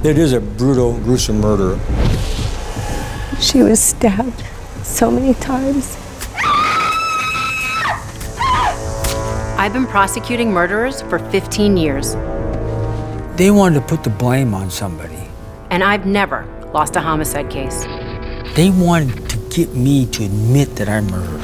It is a brutal, gruesome murder. She was stabbed so many times. I've been prosecuting murderers for 15 years. They wanted to put the blame on somebody. And I've never lost a homicide case. They wanted to get me to admit that I murdered.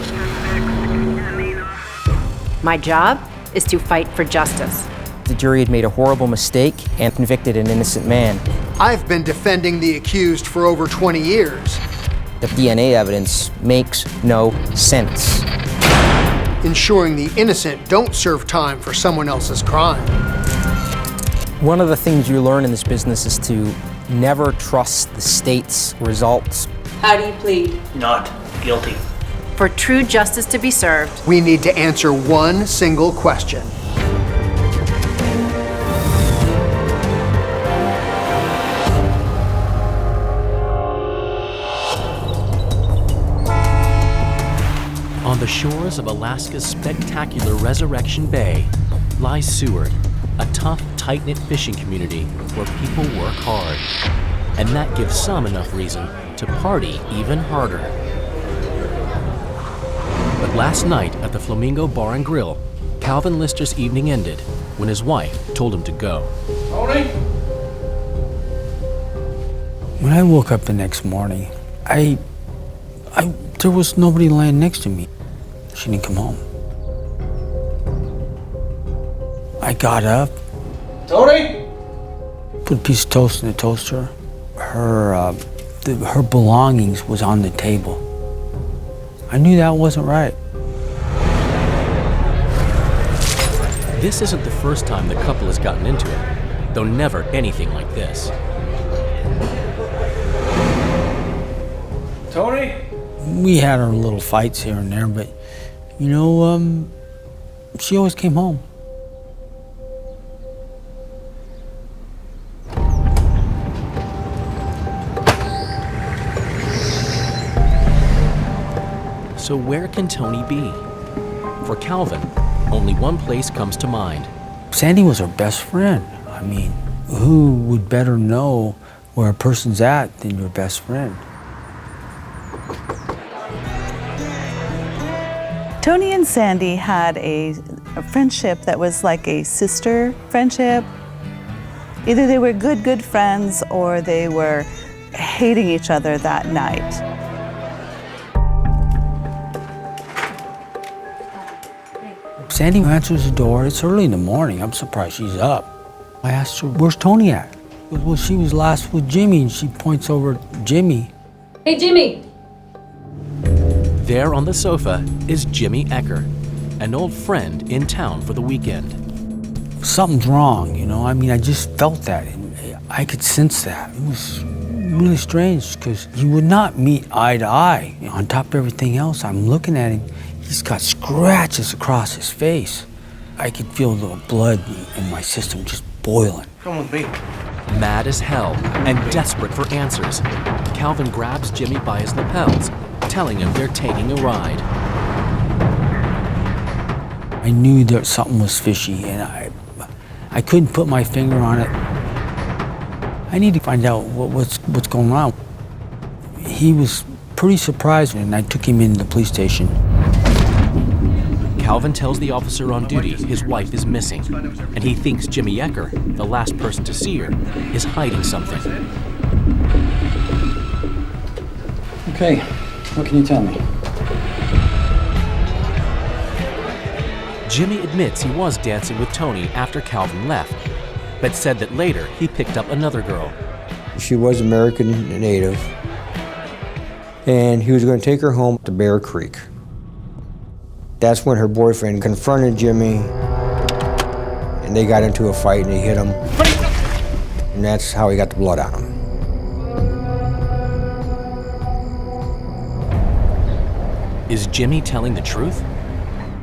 My job is to fight for justice. The jury had made a horrible mistake and convicted an innocent man. I've been defending the accused for over 20 years. The DNA evidence makes no sense. Ensuring the innocent don't serve time for someone else's crime. One of the things you learn in this business is to never trust the state's results. How do you plead? Not guilty. For true justice to be served, We need to answer one single question. On the shores of Alaska's spectacular Resurrection Bay lies Seward, a tough, tight-knit fishing community where people work hard. And that gives some enough reason to party even harder. But last night at the Flamingo Bar and Grill, Calvin Lister's evening ended when his wife told him to go. Tony? When I woke up the next morning, there was nobody laying next to me. She didn't come home. I got up, Tony? put a piece of toast in the toaster. Her belongings was on the table. I knew that wasn't right. This isn't the first time the couple has gotten into it, though never anything like this. Tony? We had our little fights here and there, but you know, she always came home. So where can Toni be? For Calvin, only one place comes to mind. Sandy was her best friend. I mean, who would better know where a person's at than your best friend? Toni and Sandy had a friendship that was like a sister friendship. Either they were good friends or they were hating each other that night. Sandy answers the door. It's early in the morning. I'm surprised she's up. I asked her, where's Toni at? Well, she was last with Jimmy, and she points over at Jimmy. Hey, Jimmy. There on the sofa is Jimmy Ecker, an old friend in town for the weekend. Something's wrong, you know? I mean, I just felt that. I could sense that. It was really strange because he would not meet eye to eye. On top of everything else, I'm looking at him. He's got scratches across his face. I could feel the blood in my system just boiling. Come with me. Mad as hell and desperate for answers, Calvin grabs Jimmy by his lapels, telling him they're taking a ride. I knew that something was fishy, and I couldn't put my finger on it. I need to find out what's going on. He was pretty surprised, and I took him into the police station. Calvin tells the officer on duty his wife is missing, and he thinks Jimmy Ecker, the last person to see her, is hiding something. Okay, what can you tell me? Jimmy admits he was dancing with Toni after Calvin left, but said that later he picked up another girl. She was American native, and he was going to take her home to Bear Creek. That's when her boyfriend confronted Jimmy, and they got into a fight, and he hit him. And that's how he got the blood on him. Is Jimmy telling the truth?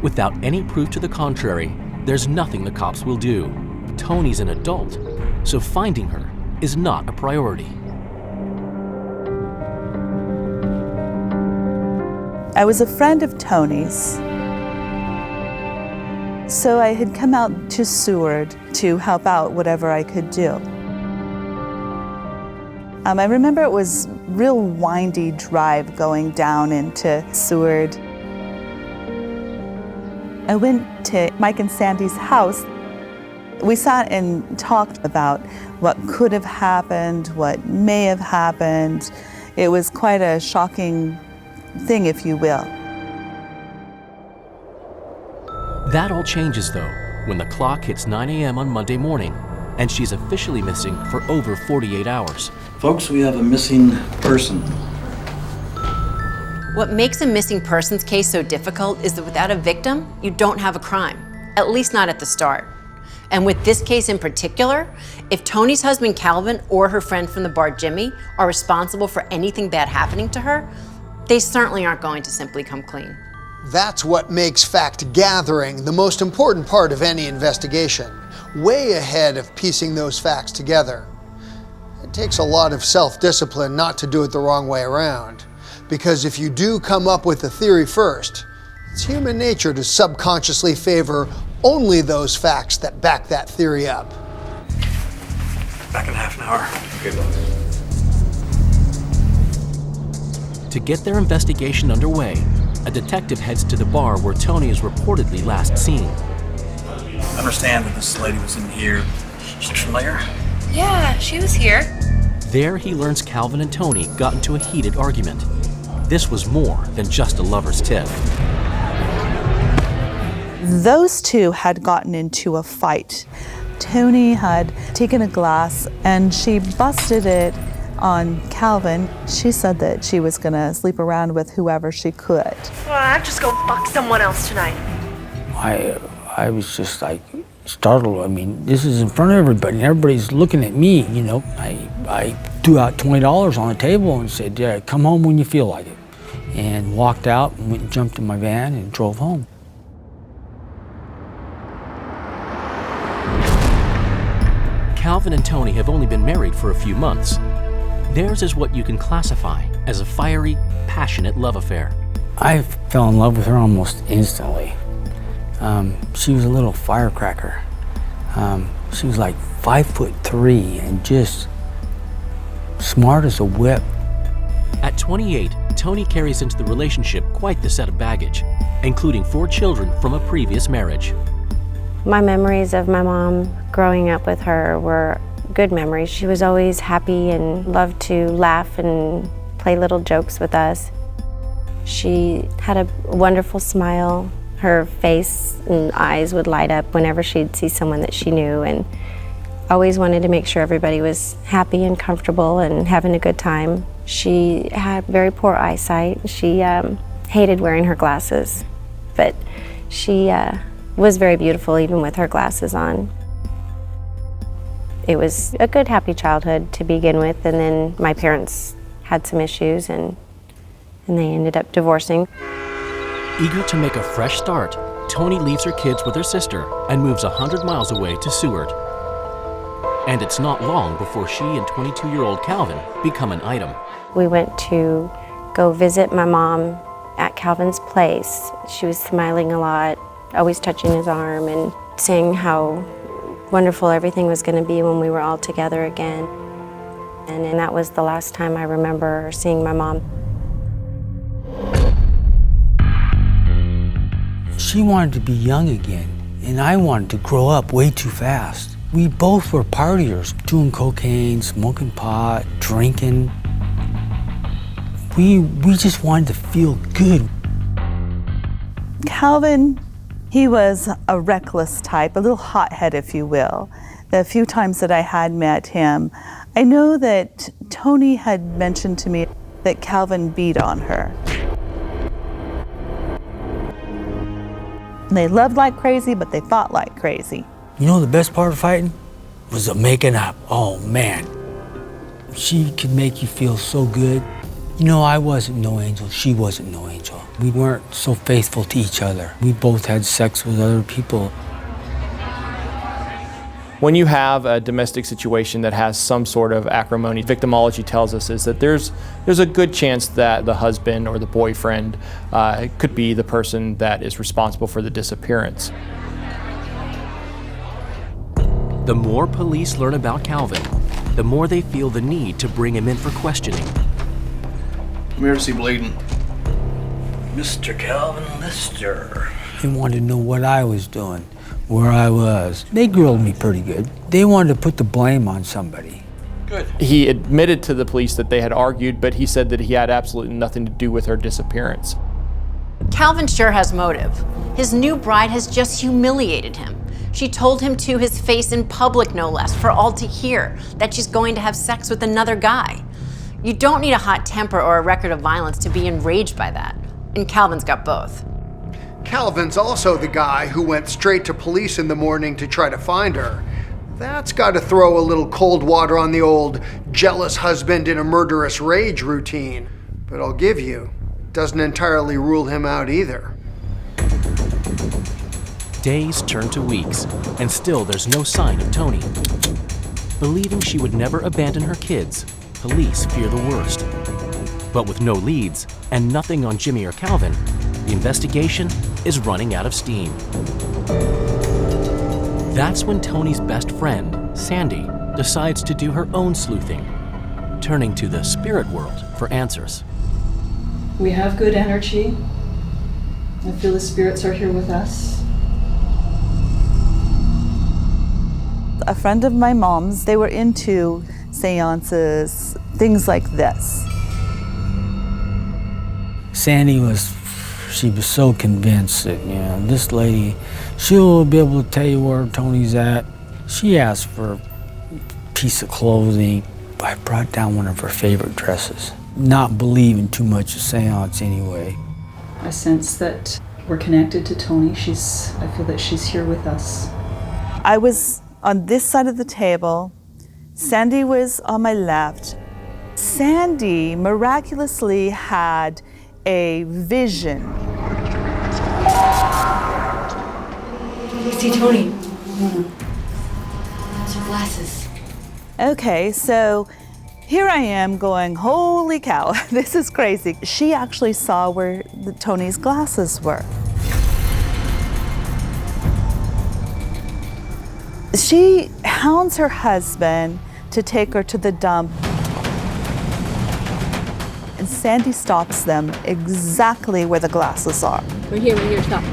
Without any proof to the contrary, there's nothing the cops will do. Toni's an adult, so finding her is not a priority. I was a friend of Toni's, so I had come out to Seward to help out whatever I could do. I remember it was real windy drive going down into Seward. I went to Mike and Sandy's house. We sat and talked about what could have happened, what may have happened. It was quite a shocking thing, if you will. That all changes, though, when the clock hits 9 a.m. on Monday morning, and she's officially missing for over 48 hours. Folks, we have a missing person. What makes a missing persons case so difficult is that without a victim, you don't have a crime, at least not at the start. And with this case in particular, if Toni's husband Calvin or her friend from the bar Jimmy are responsible for anything bad happening to her, they certainly aren't going to simply come clean. That's what makes fact gathering the most important part of any investigation, way ahead of piecing those facts together. It takes a lot of self-discipline not to do it the wrong way around, because if you do come up with a theory first, it's human nature to subconsciously favor only those facts that back that theory up. Back in half an hour. Okay, boss. To get their investigation underway, a detective heads to the bar where Toni is reportedly last seen. I understand that this lady was in here. She's familiar? Yeah, she was here. There he learns Calvin and Toni got into a heated argument. This was more than just a lover's tiff. Those two had gotten into a fight. Toni had taken a glass and she busted it on Calvin. She said that she was gonna sleep around with whoever she could. Well, I'd just go fuck someone else tonight. I was just like startled. I mean, this is in front of everybody, and everybody's looking at me, you know. I threw out $20 on the table and said, yeah, come home when you feel like it. And walked out and went and jumped in my van and drove home. Calvin and Toni have only been married for a few months. Theirs is what you can classify as a fiery, passionate love affair. I fell in love with her almost instantly. She was a little firecracker. She was like 5'3" and just smart as a whip. At 28, Toni carries into the relationship quite the set of baggage, including 4 children from a previous marriage. My memories of my mom growing up with her were good memories. She was always happy and loved to laugh and play little jokes with us. She had a wonderful smile. Her face and eyes would light up whenever she'd see someone that she knew, and always wanted to make sure everybody was happy and comfortable and having a good time. She had very poor eyesight. She hated wearing her glasses, but she was very beautiful even with her glasses on. It was a good, happy childhood to begin with, and then my parents had some issues and they ended up divorcing. Eager to make a fresh start, Toni leaves her kids with her sister and moves 100 miles away to Seward. And it's not long before she and 22-year-old Calvin become an item. We went to go visit my mom at Calvin's place. She was smiling a lot, always touching his arm and saying how wonderful everything was going to be when we were all together again. And that was the last time I remember seeing my mom. She wanted to be young again, and I wanted to grow up way too fast. We both were partiers, doing cocaine, smoking pot, drinking. We just wanted to feel good. Calvin, he was a reckless type, a little hothead, if you will. The few times that I had met him, I know that Toni had mentioned to me that Calvin beat on her. They loved like crazy, but they fought like crazy. You know the best part of fighting? Was the making up. Oh man. She could make you feel so good. You know, I wasn't no angel, she wasn't no angel. We weren't so faithful to each other. We both had sex with other people. When you have a domestic situation that has some sort of acrimony, victimology tells us is that there's a good chance that the husband or the boyfriend could be the person that is responsible for the disappearance. The more police learn about Calvin, the more they feel the need to bring him in for questioning. Come here to see bleeding. Mr. Calvin Lister. They wanted to know what I was doing, where I was. They grilled me pretty good. They wanted to put the blame on somebody. Good. He admitted to the police that they had argued, but he said that he had absolutely nothing to do with her disappearance. Calvin sure has motive. His new bride has just humiliated him. She told him to his face in public, no less, for all to hear, that she's going to have sex with another guy. You don't need a hot temper or a record of violence to be enraged by that. And Calvin's got both. Calvin's also the guy who went straight to police in the morning to try to find her. That's got to throw a little cold water on the old jealous husband in a murderous rage routine. But I'll give you, doesn't entirely rule him out either. Days turn to weeks, and still there's no sign of Toni. Believing she would never abandon her kids, police fear the worst. But with no leads and nothing on Jimmy or Calvin, the investigation is running out of steam. That's when Toni's best friend, Sandy, decides to do her own sleuthing, turning to the spirit world for answers. We have good energy. I feel the spirits are here with us. A friend of my mom's, they were into seances, things like this. Sandy she was so convinced that, this lady, she'll be able to tell you where Toni's at. She asked for a piece of clothing. I brought down one of her favorite dresses. Not believing too much of seance anyway. I sense that we're connected to Toni. I feel that she's here with us. I was on this side of the table. Sandy was on my left. Sandy miraculously had a vision. You see Toni. It's her glasses. Okay, so here I am going, holy cow, this is crazy. She actually saw where Toni's glasses were. She hounds her husband to take her to the dump. And Sandy stops them exactly where the glasses are. We're here, stop.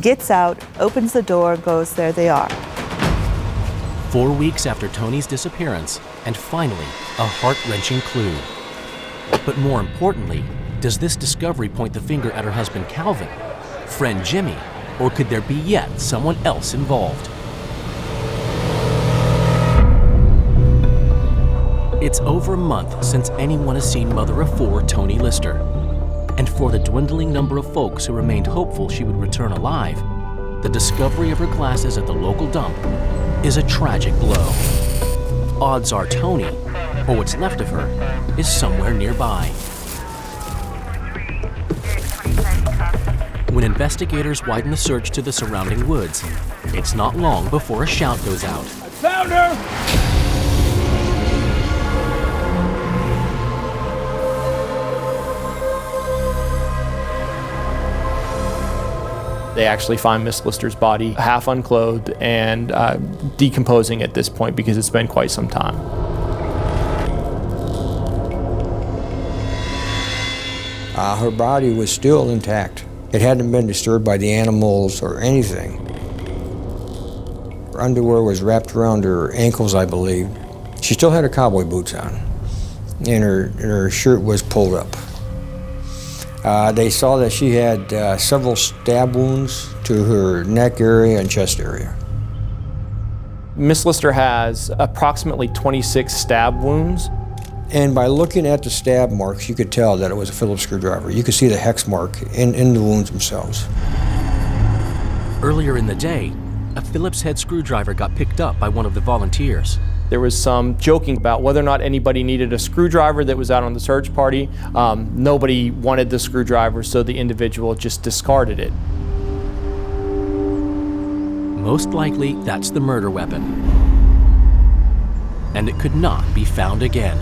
Gets out, opens the door, goes, there they are. 4 weeks after Toni's disappearance, and finally, a heart-wrenching clue. But more importantly, does this discovery point the finger at her husband Calvin, friend Jimmy, or could there be yet someone else involved? It's over a month since anyone has seen mother of four, Toni Lister. And for the dwindling number of folks who remained hopeful she would return alive, the discovery of her glasses at the local dump is a tragic blow. Odds are Toni, or what's left of her, is somewhere nearby. When investigators widen the search to the surrounding woods, it's not long before a shout goes out. I found her! They actually find Miss Lister's body half unclothed and decomposing at this point because it's been quite some time. Her body was still intact. It hadn't been disturbed by the animals or anything. Her underwear was wrapped around her ankles, I believe. She still had her cowboy boots on, and her shirt was pulled up. They saw that she had several stab wounds to her neck area and chest area. Miss Lister has approximately 26 stab wounds. And by looking at the stab marks, you could tell that it was a Phillips screwdriver. You could see the hex mark in the wounds themselves. Earlier in the day, a Phillips head screwdriver got picked up by one of the volunteers. There was some joking about whether or not anybody needed a screwdriver that was out on the search party. Nobody wanted the screwdriver, so the individual just discarded it. Most likely, that's the murder weapon. And it could not be found again.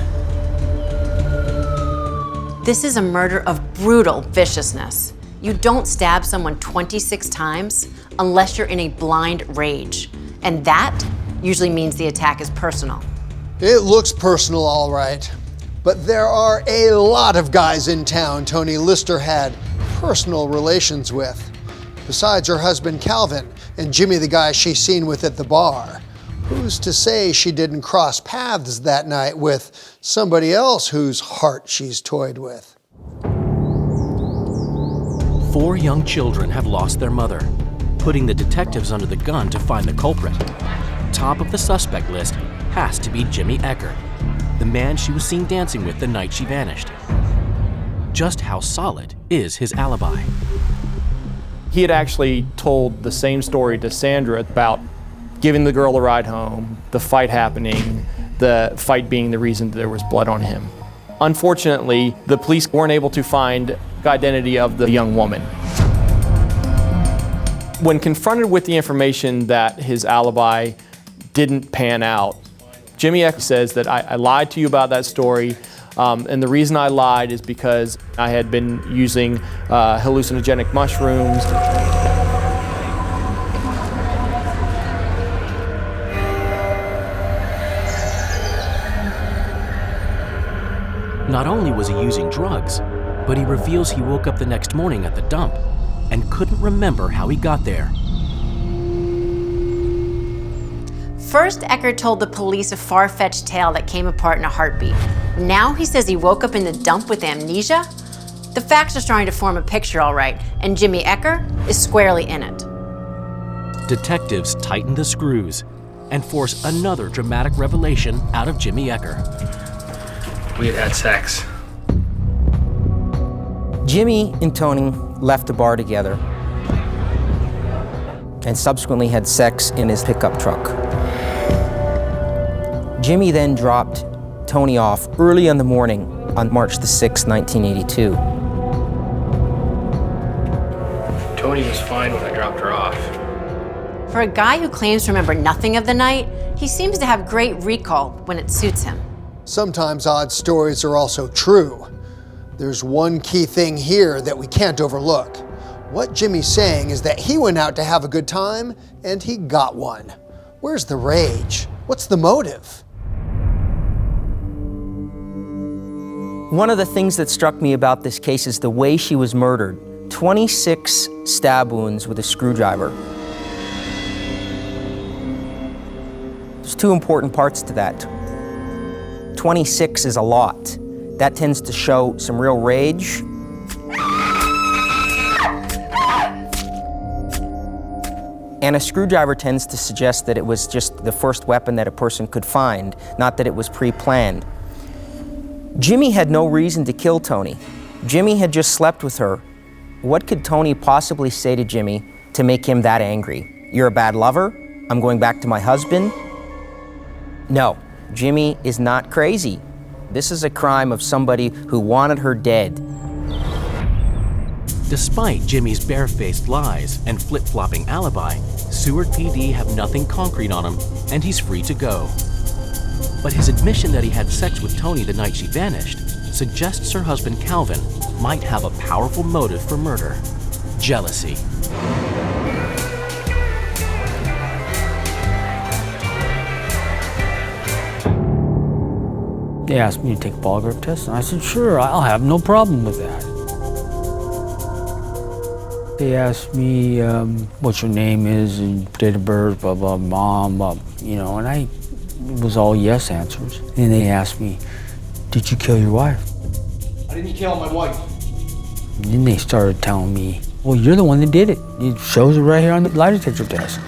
This is a murder of brutal viciousness. You don't stab someone 26 times unless you're in a blind rage. And that usually means the attack is personal. It looks personal, all right. But there are a lot of guys in town Toni Lister had personal relations with. Besides her husband Calvin and Jimmy, the guy she's seen with at the bar. Who's to say she didn't cross paths that night with somebody else whose heart she's toyed with? 4 young children have lost their mother, putting the detectives under the gun to find the culprit. Top of the suspect list has to be Jimmy Ecker, the man she was seen dancing with the night she vanished. Just how solid is his alibi? He had actually told the same story to Sandra about giving the girl a ride home, the fight happening, the fight being the reason that there was blood on him. Unfortunately, the police weren't able to find the identity of the young woman. When confronted with the information that his alibi didn't pan out, Jimmy Ecker says that I lied to you about that story, and the reason I lied is because I had been using hallucinogenic mushrooms. Not only was he using drugs, but he reveals he woke up the next morning at the dump and couldn't remember how he got there. First, Ecker told the police a far-fetched tale that came apart in a heartbeat. Now he says he woke up in the dump with amnesia? The facts are starting to form a picture, all right, and Jimmy Ecker is squarely in it. Detectives tighten the screws and force another dramatic revelation out of Jimmy Ecker. We had sex. Jimmy and Toni left the bar together and subsequently had sex in his pickup truck. Jimmy then dropped Toni off early in the morning on March the 6th, 1982. Toni was fine when I dropped her off. For a guy who claims to remember nothing of the night, he seems to have great recall when it suits him. Sometimes odd stories are also true. There's one key thing here that we can't overlook. What Jimmy's saying is that he went out to have a good time and he got one. Where's the rage? What's the motive? One of the things that struck me about this case is the way she was murdered. 26 stab wounds with a screwdriver. There's 2 important parts to that. 26 is a lot. That tends to show some real rage. And a screwdriver tends to suggest that it was just the first weapon that a person could find, not that it was pre-planned. Jimmy had no reason to kill Toni. Jimmy had just slept with her. What could Toni possibly say to Jimmy to make him that angry? You're a bad lover? I'm going back to my husband? No, Jimmy is not crazy. This is a crime of somebody who wanted her dead. Despite Jimmy's barefaced lies and flip-flopping alibi, Seward PD have nothing concrete on him, and he's free to go. But his admission that he had sex with Toni the night she vanished suggests her husband Calvin might have a powerful motive for murder: jealousy. They asked me to take a polygraph test, and I said, sure, I'll have no problem with that. They asked me what your name is and date of birth, blah, blah, mom, blah, and it was all yes answers. And they asked me, did you kill your wife? I didn't kill my wife. And then they started telling me, well, you're the one that did it. It shows it right here on the lie detector test.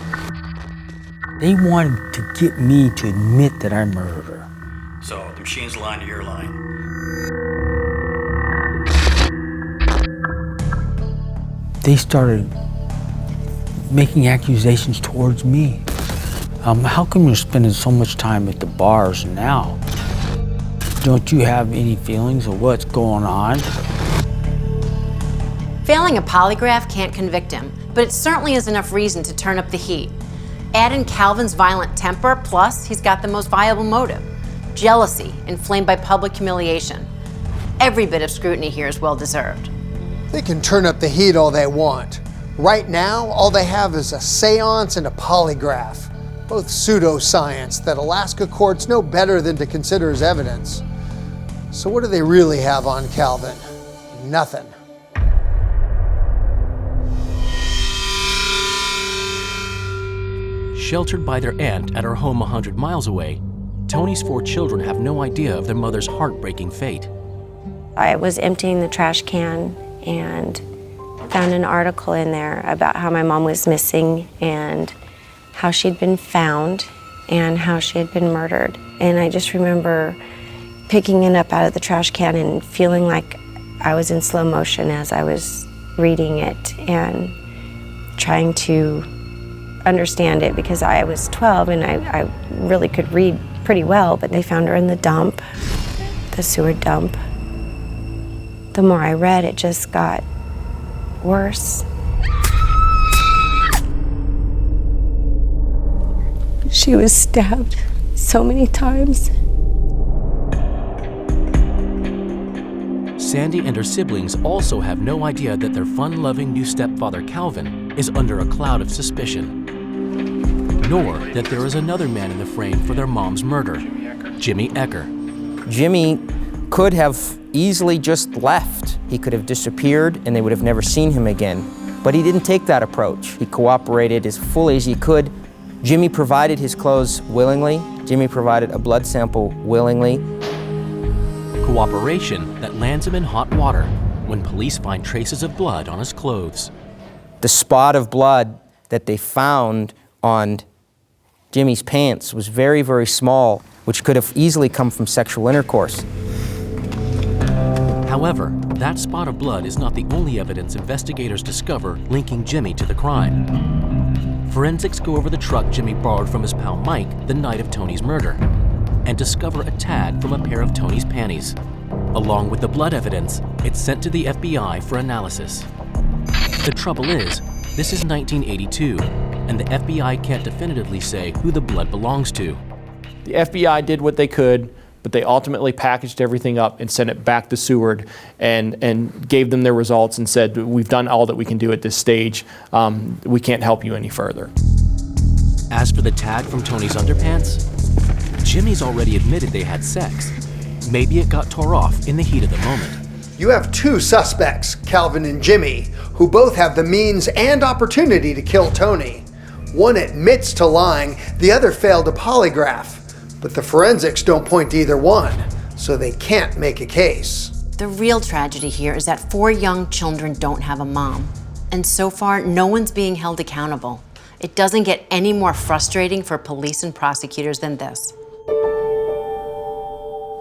They wanted to get me to admit that I murdered her. So the machine's line to your line. They started making accusations towards me. How come you're spending so much time at the bars now? Don't you have any feelings of what's going on? Failing a polygraph can't convict him, but it certainly is enough reason to turn up the heat. Add in Calvin's violent temper, plus he's got the most viable motive: jealousy inflamed by public humiliation. Every bit of scrutiny here is well-deserved. They can turn up the heat all they want. Right now, all they have is a seance and a polygraph. Both pseudoscience that Alaska courts know better than to consider as evidence. So what do they really have on Calvin? Nothing. Sheltered by their aunt at her home 100 miles away, Toni's 4 children have no idea of their mother's heartbreaking fate. I was emptying the trash can and found an article in there about how my mom was missing and how she'd been found and how she had been murdered. And I just remember picking it up out of the trash can and feeling like I was in slow motion as I was reading it and trying to understand it, because I was 12 and I really could read pretty well, but they found her in the dump, the sewer dump. The more I read, it just got worse. She was stabbed so many times. Sandy and her siblings also have no idea that their fun-loving new stepfather, Calvin, is under a cloud of suspicion. Nor that there is another man in the frame for their mom's murder, Jimmy Ecker. Jimmy could have easily just left. He could have disappeared and they would have never seen him again. But he didn't take that approach. He cooperated as fully as he could. Jimmy provided his clothes willingly. Jimmy provided a blood sample willingly. Cooperation that lands him in hot water when police find traces of blood on his clothes. The spot of blood that they found on Jimmy's pants was very, very small, which could have easily come from sexual intercourse. However, that spot of blood is not the only evidence investigators discover linking Jimmy to the crime. Forensics go over the truck Jimmy borrowed from his pal Mike the night of Toni's murder and discover a tag from a pair of Toni's panties. Along with the blood evidence, it's sent to the FBI for analysis. The trouble is, this is 1982, and the FBI can't definitively say who the blood belongs to. The FBI did what they could, but they ultimately packaged everything up and sent it back to Seward and gave them their results and said, we've done all that we can do at this stage. We can't help you any further. As for the tag from Toni's underpants, Jimmy's already admitted they had sex. Maybe it got tore off in the heat of the moment. You have 2 suspects, Calvin and Jimmy, who both have the means and opportunity to kill Toni. One admits to lying, the other failed a polygraph. But the forensics don't point to either one, so they can't make a case. The real tragedy here is that 4 young children don't have a mom. And so far, no one's being held accountable. It doesn't get any more frustrating for police and prosecutors than this.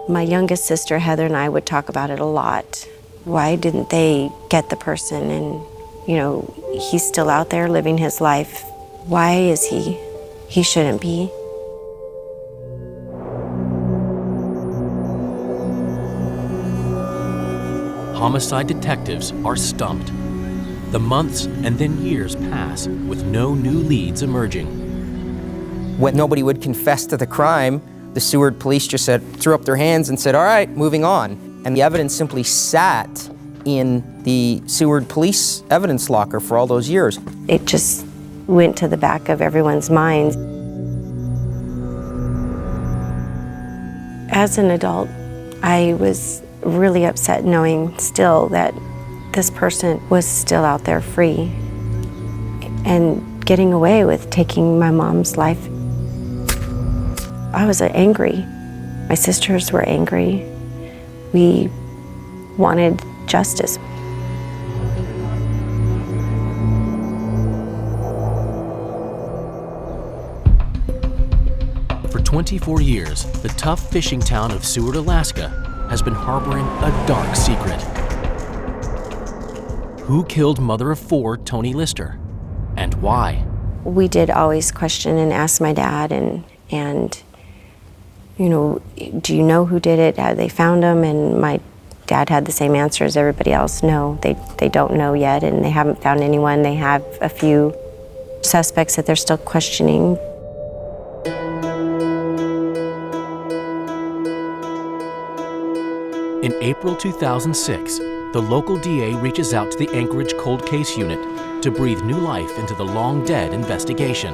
My youngest sister, Heather, and I would talk about it a lot. Why didn't they get the person? And, you know, he's still out there living his life. Why is he? He shouldn't be. Homicide detectives are stumped. The months and then years pass with no new leads emerging. When nobody would confess to the crime, the Seward police just threw up their hands and said, all right, moving on. And the evidence simply sat in the Seward police evidence locker for all those years. It just went to the back of everyone's minds. As an adult, I was really upset knowing still that this person was still out there free and getting away with taking my mom's life. I was angry. My sisters were angry. We wanted justice. For 24 years, the tough fishing town of Seward, Alaska has been harboring a dark secret. Who killed mother of 4, Toni Lister, and why? We did always question and ask my dad and you know, do you know who did it? Have they found him? And my dad had the same answer as everybody else. No, they don't know yet, and they haven't found anyone. They have a few suspects that they're still questioning. In April 2006, the local DA reaches out to the Anchorage Cold Case Unit to breathe new life into the long-dead investigation.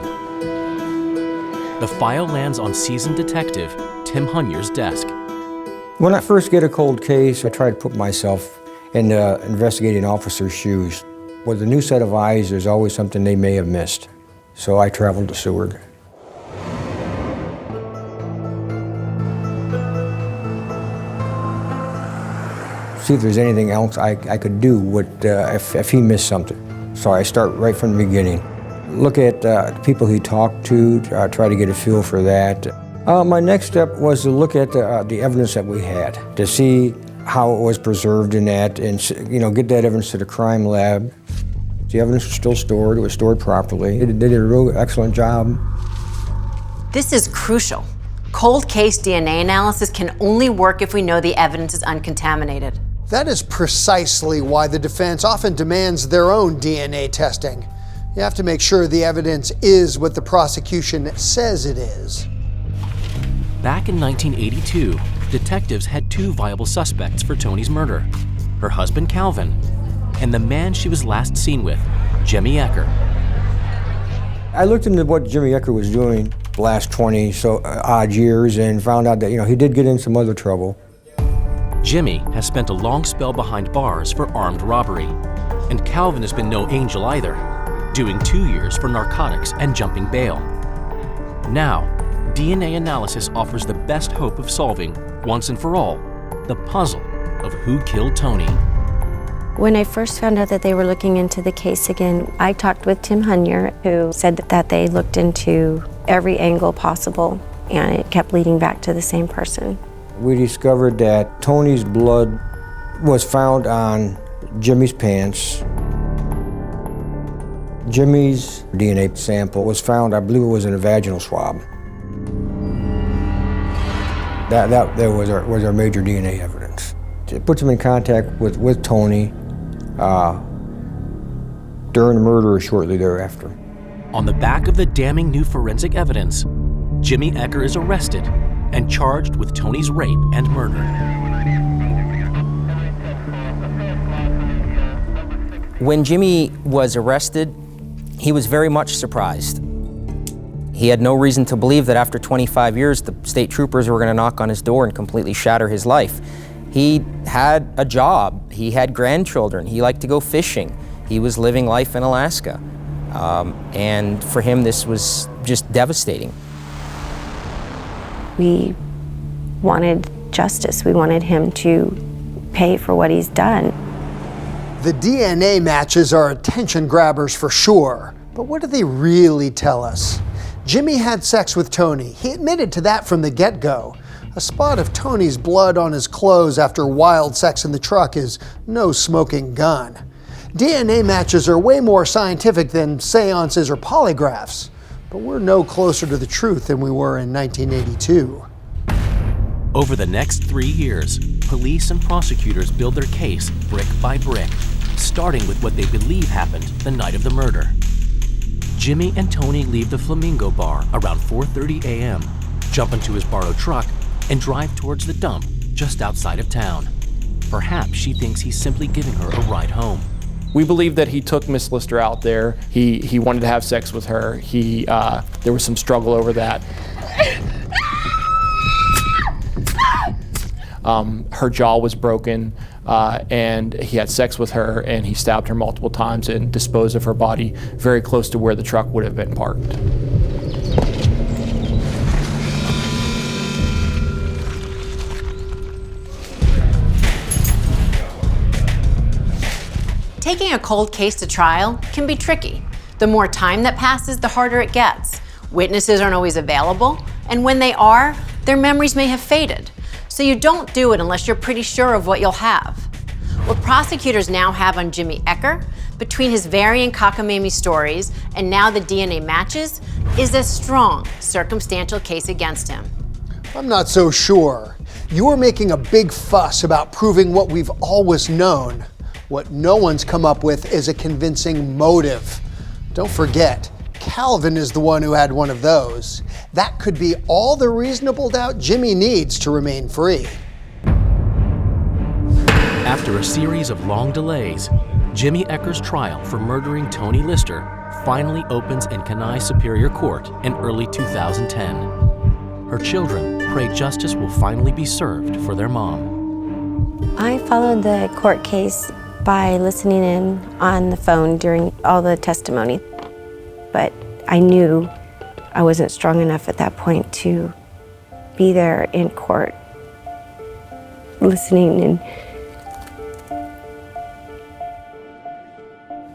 the file lands on seasoned detective Tim Hunyer's desk. When I first get a cold case, I try to put myself in the investigating officer's shoes. With a new set of eyes, there's always something they may have missed. So I traveled to Seward. See if there's anything else I could do if he missed something. So I start right from the beginning. Look at the people he talked to, try to get a feel for that. My next step was to look at the evidence that we had, to see how it was preserved in that, and get that evidence to the crime lab. The evidence was still stored, it was stored properly. They did a real excellent job. This is crucial. Cold case DNA analysis can only work if we know the evidence is uncontaminated. That is precisely why the defense often demands their own DNA testing. You have to make sure the evidence is what the prosecution says it is. Back in 1982, detectives had two viable suspects for Toni's murder: her husband Calvin and the man she was last seen with, Jimmy Ecker. I looked into what Jimmy Ecker was doing the last 20 odd years and found out that he did get in some other trouble. Jimmy has spent a long spell behind bars for armed robbery, and Calvin has been no angel either, doing 2 years for narcotics and jumping bail. Now, DNA analysis offers the best hope of solving, once and for all, the puzzle of who killed Toni. When I first found out that they were looking into the case again, I talked with Tim Hunyer, who said that they looked into every angle possible, and it kept leading back to the same person. We discovered that Toni's blood was found on Jimmy's pants. Jimmy's DNA sample was found, I believe it was in a vaginal swab. That was our major DNA evidence. It puts him in contact with Toni during the murder or shortly thereafter. On the back of the damning new forensic evidence, Jimmy Ecker is arrested and charged with Toni's rape and murder. When Jimmy was arrested, he was very much surprised. He had no reason to believe that after 25 years, the state troopers were going to knock on his door and completely shatter his life. He had a job, he had grandchildren, he liked to go fishing, he was living life in Alaska. And for him, this was just devastating. We wanted justice. We wanted him to pay for what he's done. The DNA matches are attention grabbers for sure, but what do they really tell us? Jimmy had sex with Toni. He admitted to that from the get-go. A spot of Toni's blood on his clothes after wild sex in the truck is no smoking gun. DNA matches are way more scientific than seances or polygraphs, but we're no closer to the truth than we were in 1982. Over the next 3 years, police and prosecutors build their case brick by brick, starting with what they believe happened the night of the murder. Jimmy and Toni leave the Flamingo Bar around 4:30 a.m., jump into his borrowed truck, and drive towards the dump just outside of town. Perhaps she thinks he's simply giving her a ride home. We believe that he took Miss Lister out there. He wanted to have sex with her. There was some struggle over that. Her jaw was broken, and he had sex with her, and he stabbed her multiple times and disposed of her body very close to where the truck would have been parked. Taking a cold case to trial can be tricky. The more time that passes, the harder it gets. Witnesses aren't always available, and when they are, their memories may have faded. So you don't do it unless you're pretty sure of what you'll have. What prosecutors now have on Jimmy Ecker, between his varying cockamamie stories and now the DNA matches, is a strong circumstantial case against him. I'm not so sure. You're making a big fuss about proving what we've always known. What no one's come up with is a convincing motive. Don't forget, Calvin is the one who had one of those. That could be all the reasonable doubt Jimmy needs to remain free. After a series of long delays, Jimmy Ecker's trial for murdering Toni Lister finally opens in Kenai Superior Court in early 2010. Her children pray justice will finally be served for their mom. I followed the court case by listening in on the phone during all the testimony, but I knew I wasn't strong enough at that point to be there in court, listening and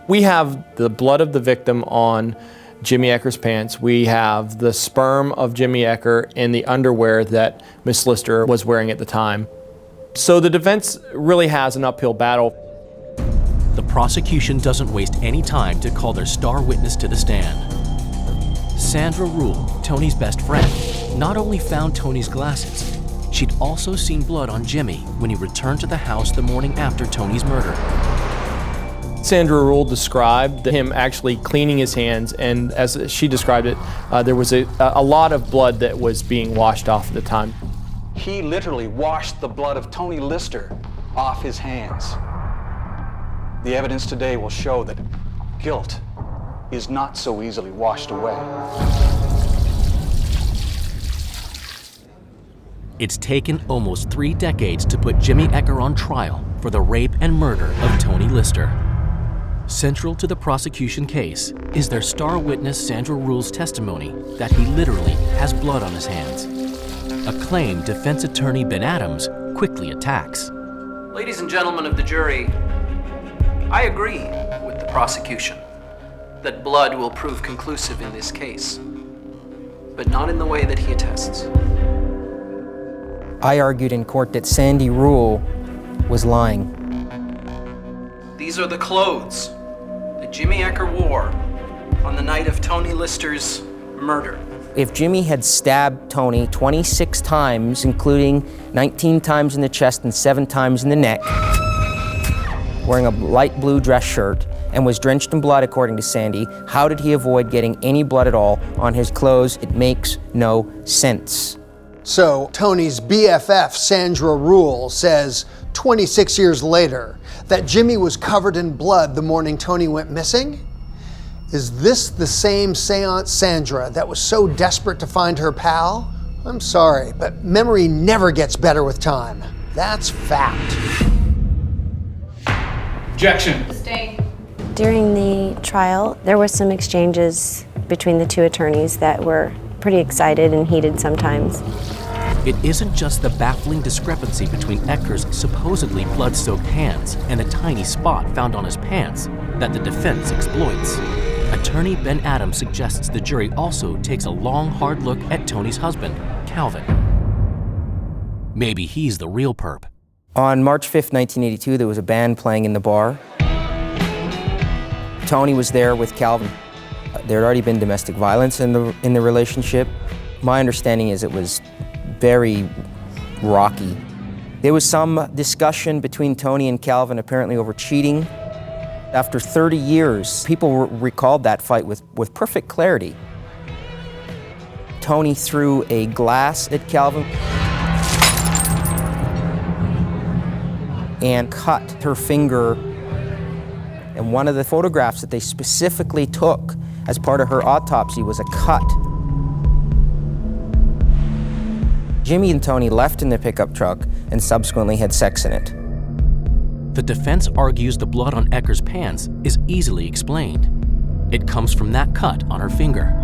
we have the blood of the victim on Jimmy Ecker's pants. We have the sperm of Jimmy Ecker in the underwear that Miss Lister was wearing at the time. So the defense really has an uphill battle. The prosecution doesn't waste any time to call their star witness to the stand. Sandra Rule, Tony's best friend, not only found Tony's glasses, she'd also seen blood on Jimmy when he returned to the house the morning after Tony's murder. Sandra Rule described him actually cleaning his hands, and as she described it, there was a lot of blood that was being washed off at the time. He literally washed the blood of Toni Lister off his hands. The evidence today will show that guilt is not so easily washed away. It's taken almost 3 decades to put Jimmy Ecker on trial for the rape and murder of Toni Lister. Central to the prosecution case is their star witness Sandra Rule's testimony that he literally has blood on his hands, a claim defense attorney Ben Adams quickly attacks. Ladies and gentlemen of the jury, I agree with the prosecution that blood will prove conclusive in this case, but not in the way that he attests. I argued in court that Sandy Rule was lying. These are the clothes that Jimmy Ecker wore on the night of Toni Lister's murder. If Jimmy had stabbed Toni 26 times, including 19 times in the chest and 7 times in the neck, wearing a light blue dress shirt, and was drenched in blood, according to Sandy, how did he avoid getting any blood at all on his clothes? It makes no sense. So Tony's BFF, Sandra Rule, says 26 years later that Jimmy was covered in blood the morning Toni went missing? Is this the same Seance Sandra that was so desperate to find her pal? I'm sorry, but memory never gets better with time. That's fact. Objection. Stay. during the trial, there were some exchanges between the two attorneys that were pretty excited and heated sometimes. It isn't just the baffling discrepancy between Ecker's supposedly blood-soaked hands and the tiny spot found on his pants that the defense exploits. Attorney Ben Adams suggests the jury also takes a long, hard look at Toni's husband, Calvin. Maybe he's the real perp. On March 5th, 1982, there was a band playing in the bar. Toni was there with Calvin. There had already been domestic violence in the relationship. My understanding is it was very rocky. There was some discussion between Toni and Calvin apparently over cheating. After 30 years, people recalled that fight with perfect clarity. Toni threw a glass at Calvin and cut her finger. And one of the photographs that they specifically took as part of her autopsy was a cut. Jimmy and Toni left in the pickup truck and subsequently had sex in it. The defense argues the blood on Ecker's pants is easily explained. It comes from that cut on her finger.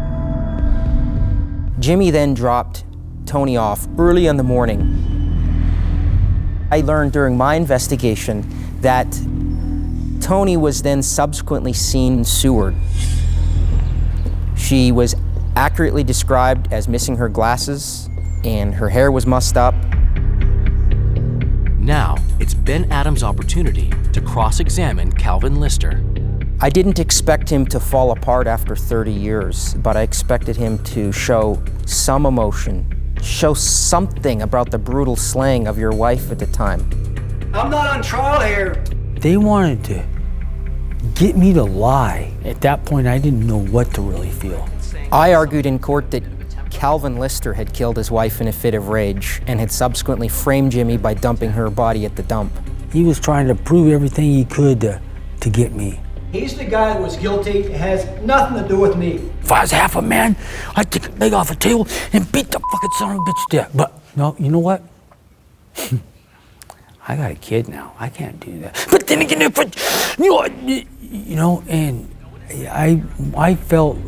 Jimmy then dropped Toni off early in the morning. I learned during my investigation that Toni was then subsequently seen in Seward. She was accurately described as missing her glasses, and her hair was mussed up. Now, it's Ben Adams' opportunity to cross-examine Calvin Lister. I didn't expect him to fall apart after 30 years, but I expected him to show some emotion, show something about the brutal slaying of your wife at the time. I'm not on trial here. They wanted to get me to lie. At that point, I didn't know what to really feel. I argued in court that Calvin Lister had killed his wife in a fit of rage and had subsequently framed Jimmy by dumping her body at the dump. He was trying to prove everything he could to get me. He's the guy that was guilty. It has nothing to do with me. If I was half a man, I'd take a leg off the table and beat the fucking son of a bitch to death. But no, you know what? I got a kid now. I can't do that. But then again, and I felt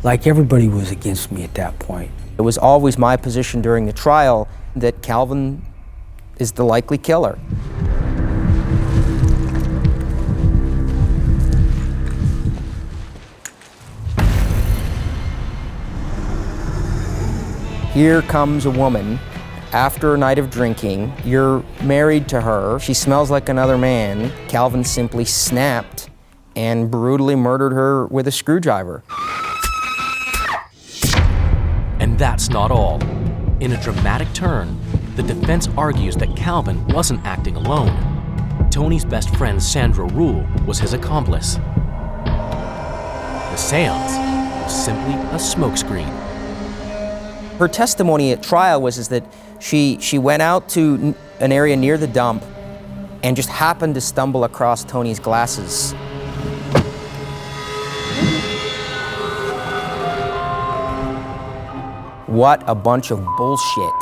like everybody was against me at that point. It was always my position during the trial that Calvin is the likely killer. Here comes a woman after a night of drinking. You're married to her. She smells like another man. Calvin simply snapped and brutally murdered her with a screwdriver. And that's not all. In a dramatic turn, the defense argues that Calvin wasn't acting alone. Tony's best friend, Sandra Rule, was his accomplice. The seance was simply a smokescreen. Her testimony at trial was that she went out to an area near the dump and just happened to stumble across Tony's glasses. What a bunch of bullshit.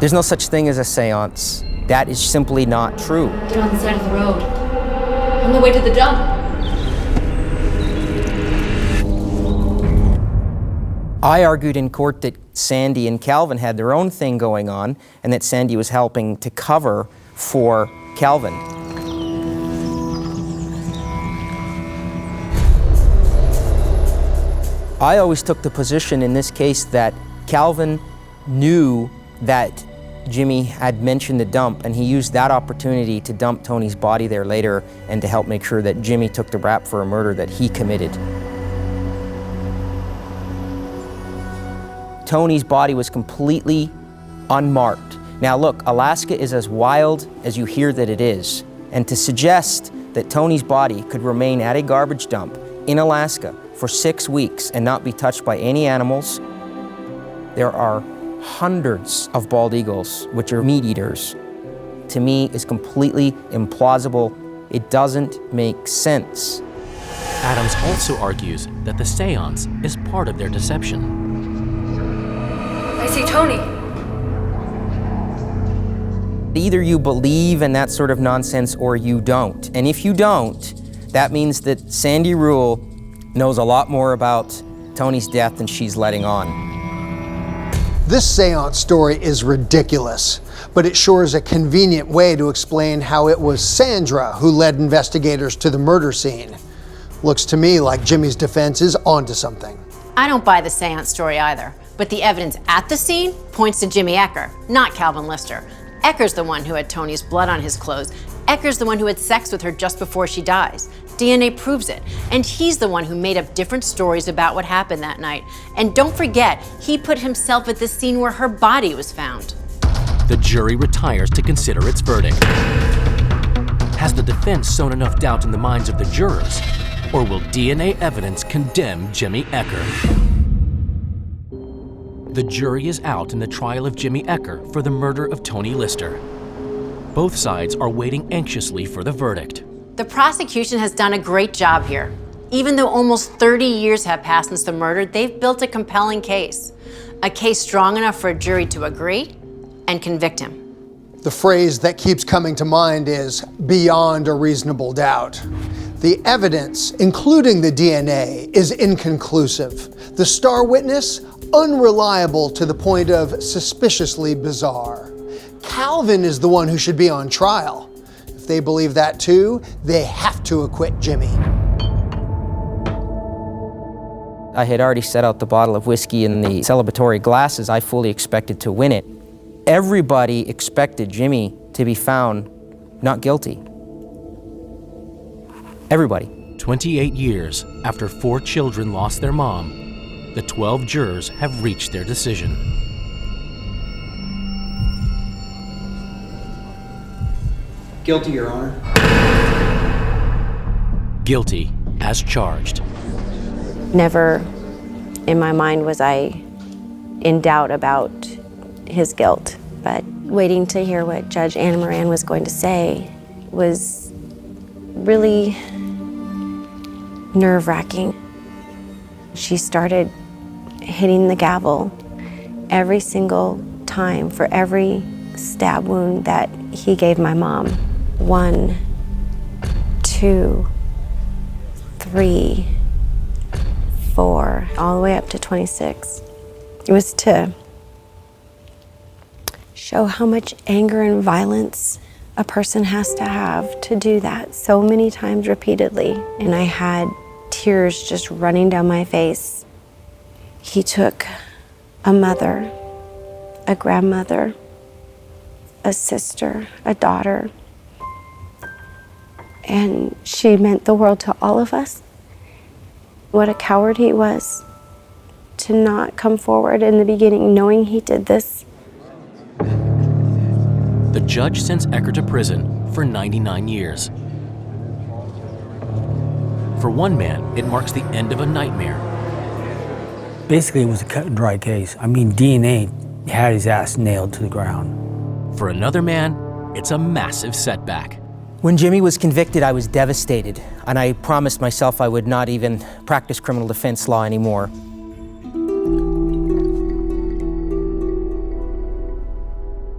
There's no such thing as a seance. That is simply not true. They're on the side of the road. On the way to the dump. I argued in court that Sandy and Calvin had their own thing going on and that Sandy was helping to cover for Calvin. I always took the position in this case that Calvin knew that Jimmy had mentioned the dump, and he used that opportunity to dump Tony's body there later and to help make sure that Jimmy took the rap for a murder that he committed. Tony's body was completely unmarked. Now look, Alaska is as wild as you hear that it is, and to suggest that Tony's body could remain at a garbage dump in Alaska for 6 weeks and not be touched by any animals. There are hundreds of bald eagles, which are meat eaters. To me, is completely implausible. It doesn't make sense. Adams also argues that the seance is part of their deception. I see Tony. Either you believe in that sort of nonsense or you don't. And if you don't, that means that Sandy Rule knows a lot more about Tony's death than she's letting on. This seance story is ridiculous, but it sure is a convenient way to explain how it was Sandra who led investigators to the murder scene. Looks to me like Jimmy's defense is onto something. I don't buy the seance story either, but the evidence at the scene points to Jimmy Ecker, not Calvin Lister. Ecker's the one who had Tony's blood on his clothes. Ecker's the one who had sex with her just before she dies. DNA proves it. And he's the one who made up different stories about what happened that night. And don't forget, he put himself at the scene where her body was found. The jury retires to consider its verdict. Has the defense sown enough doubt in the minds of the jurors, or will DNA evidence condemn Jimmy Ecker? The jury is out in the trial of Jimmy Ecker for the murder of Toni Lister. Both sides are waiting anxiously for the verdict. The prosecution has done a great job here. Even though almost 30 years have passed since the murder, they've built a compelling case. A case strong enough for a jury to agree and convict him. The phrase that keeps coming to mind is beyond a reasonable doubt. The evidence, including the DNA, is inconclusive. The star witness, unreliable to the point of suspiciously bizarre. Calvin is the one who should be on trial. If they believe that too, they have to acquit Jimmy. I had already set out the bottle of whiskey in the celebratory glasses. I fully expected to win it. Everybody expected Jimmy to be found not guilty. Everybody. 28 years after 4 children lost their mom, the 12 jurors have reached their decision. Guilty, Your Honor. Guilty as charged. Never in my mind was I in doubt about his guilt, but waiting to hear what Judge Anna Moran was going to say was really nerve-wracking. She started hitting the gavel every single time for every stab wound that he gave my mom. 1, 2, 3, 4, all the way up to 26. It was to show how much anger and violence a person has to have to do that so many times repeatedly. And I had tears just running down my face. He took a mother, a grandmother, a sister, a daughter, and she meant the world to all of us. What a coward he was to not come forward in the beginning knowing he did this. The judge sends Ecker to prison for 99 years. For one man, it marks the end of a nightmare. Basically, it was a cut and dry case. I mean, DNA had his ass nailed to the ground. For another man, it's a massive setback. When Jimmy was convicted, I was devastated, and I promised myself I would not even practice criminal defense law anymore.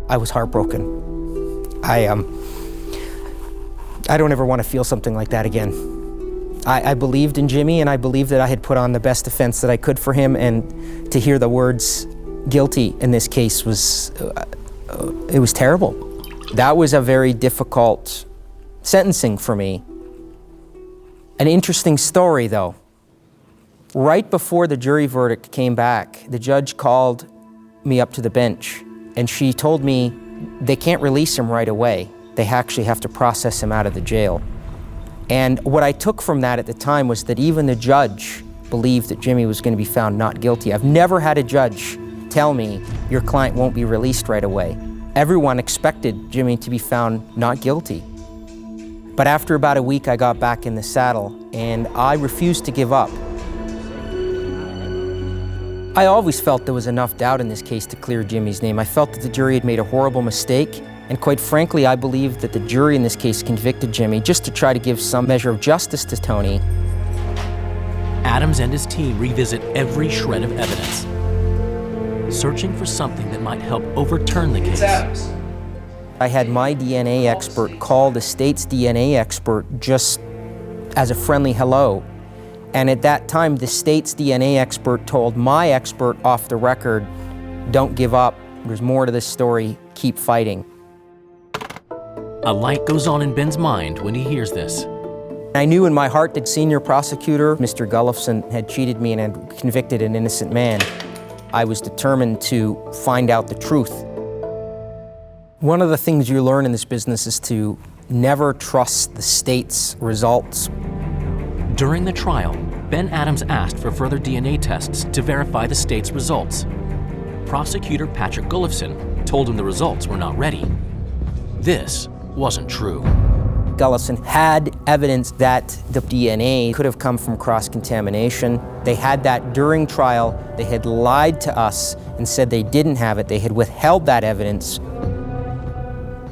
I was heartbroken. I don't ever want to feel something like that again. I believed in Jimmy, and I believed that I had put on the best defense that I could for him, and to hear the words guilty in this case was, it was terrible. That was a very difficult sentencing for me. An interesting story, though. Right before the jury verdict came back, the judge called me up to the bench, and she told me they can't release him right away. They actually have to process him out of the jail. And what I took from that at the time was that even the judge believed that Jimmy was going to be found not guilty. I've never had a judge tell me your client won't be released right away. Everyone expected Jimmy to be found not guilty. But after about a week, I got back in the saddle, and I refused to give up. I always felt there was enough doubt in this case to clear Jimmy's name. I felt that the jury had made a horrible mistake, and quite frankly, I believed that the jury in this case convicted Jimmy just to try to give some measure of justice to Toni. Adams and his team revisit every shred of evidence, searching for something that might help overturn the case. Adams. I had my DNA expert call the state's DNA expert just as a friendly hello. And at that time, the state's DNA expert told my expert off the record, don't give up, there's more to this story, keep fighting. A light goes on in Ben's mind when he hears this. I knew in my heart that senior prosecutor, Mr. Gullifson, had cheated me and had convicted an innocent man. I was determined to find out the truth. One of the things you learn in this business is to never trust the state's results. During the trial, Ben Adams asked for further DNA tests to verify the state's results. Prosecutor Patrick Gullifson told him the results were not ready. This wasn't true. Gullifson had evidence that the DNA could have come from cross-contamination. They had that during trial. They had lied to us and said they didn't have it. They had withheld that evidence.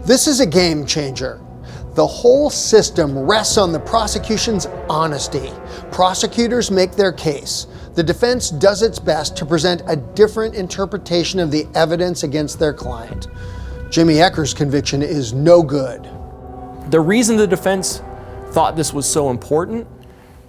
This is a game changer. The whole system rests on the prosecution's honesty. Prosecutors make their case. The defense does its best to present a different interpretation of the evidence against their client. Jimmy Ecker's conviction is no good. The reason the defense thought this was so important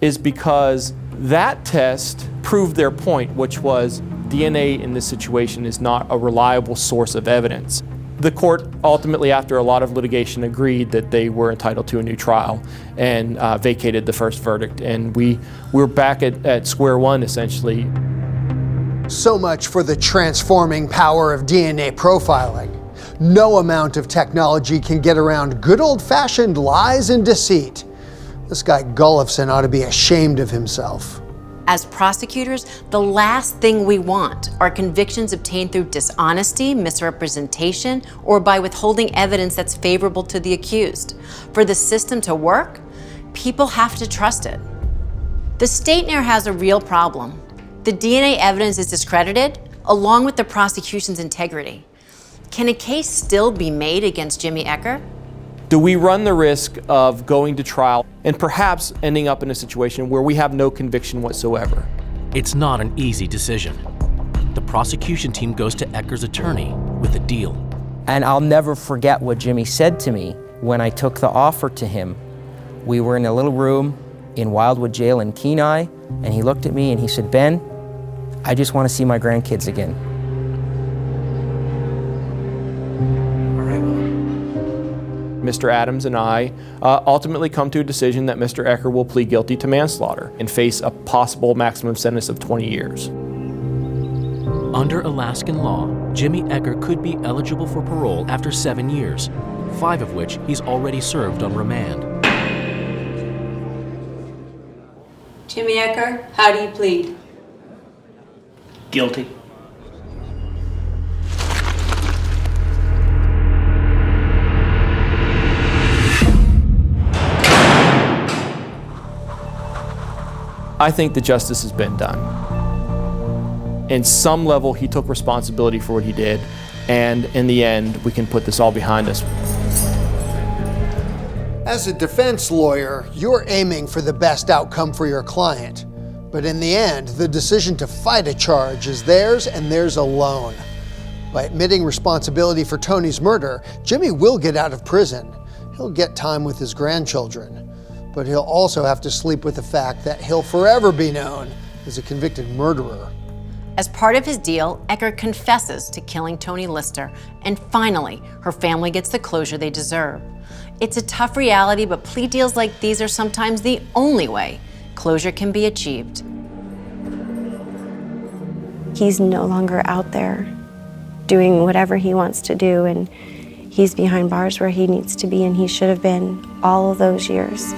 is because that test proved their point, which was DNA in this situation is not a reliable source of evidence. The court ultimately, after a lot of litigation, agreed that they were entitled to a new trial and vacated the first verdict. And we're back at square one, essentially. So much for the transforming power of DNA profiling. No amount of technology can get around good old-fashioned lies and deceit. This guy Gullifson ought to be ashamed of himself. As prosecutors, the last thing we want are convictions obtained through dishonesty, misrepresentation, or by withholding evidence that's favorable to the accused. For the system to work, people have to trust it. The state now has a real problem. The DNA evidence is discredited, along with the prosecution's integrity. Can a case still be made against Jimmy Ecker? Do we run the risk of going to trial and perhaps ending up in a situation where we have no conviction whatsoever? It's not an easy decision. The prosecution team goes to Ecker's attorney with a deal. And I'll never forget what Jimmy said to me when I took the offer to him. We were in a little room in Wildwood Jail in Kenai, and he looked at me and he said, "Ben, I just want to see my grandkids again." Mr. Adams and I ultimately come to a decision that Mr. Ecker will plead guilty to manslaughter and face a possible maximum sentence of 20 years. Under Alaskan law, Jimmy Ecker could be eligible for parole after 7 years, 5 of which he's already served on remand. Jimmy Ecker, how do you plead? Guilty. I think that justice has been done. In some level, he took responsibility for what he did, and in the end, we can put this all behind us. As a defense lawyer, you're aiming for the best outcome for your client. But in the end, the decision to fight a charge is theirs and theirs alone. By admitting responsibility for Toni's murder, Jimmy will get out of prison. He'll get time with his grandchildren. But he'll also have to sleep with the fact that he'll forever be known as a convicted murderer. As part of his deal, Ecker confesses to killing Toni Lister, and finally, her family gets the closure they deserve. It's a tough reality, but plea deals like these are sometimes the only way closure can be achieved. He's no longer out there doing whatever he wants to do, and he's behind bars where he needs to be, and he should have been all of those years.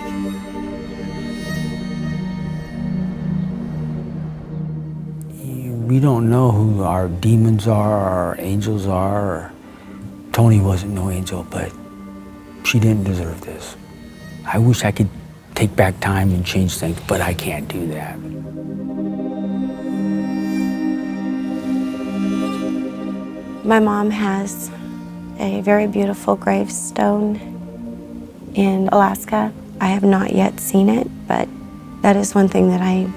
We don't know who our demons are, our angels are. Toni wasn't no angel, but she didn't deserve this. I wish I could take back time and change things, but I can't do that. My mom has a very beautiful gravestone in Alaska. I have not yet seen it, but that is one thing that I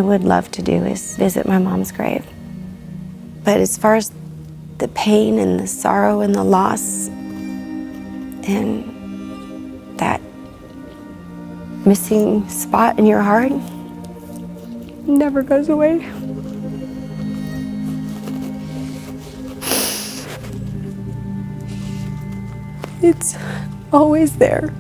would love to do, is visit my mom's grave. But as far as the pain and the sorrow and the loss and that missing spot in your heart never goes away. It's always there.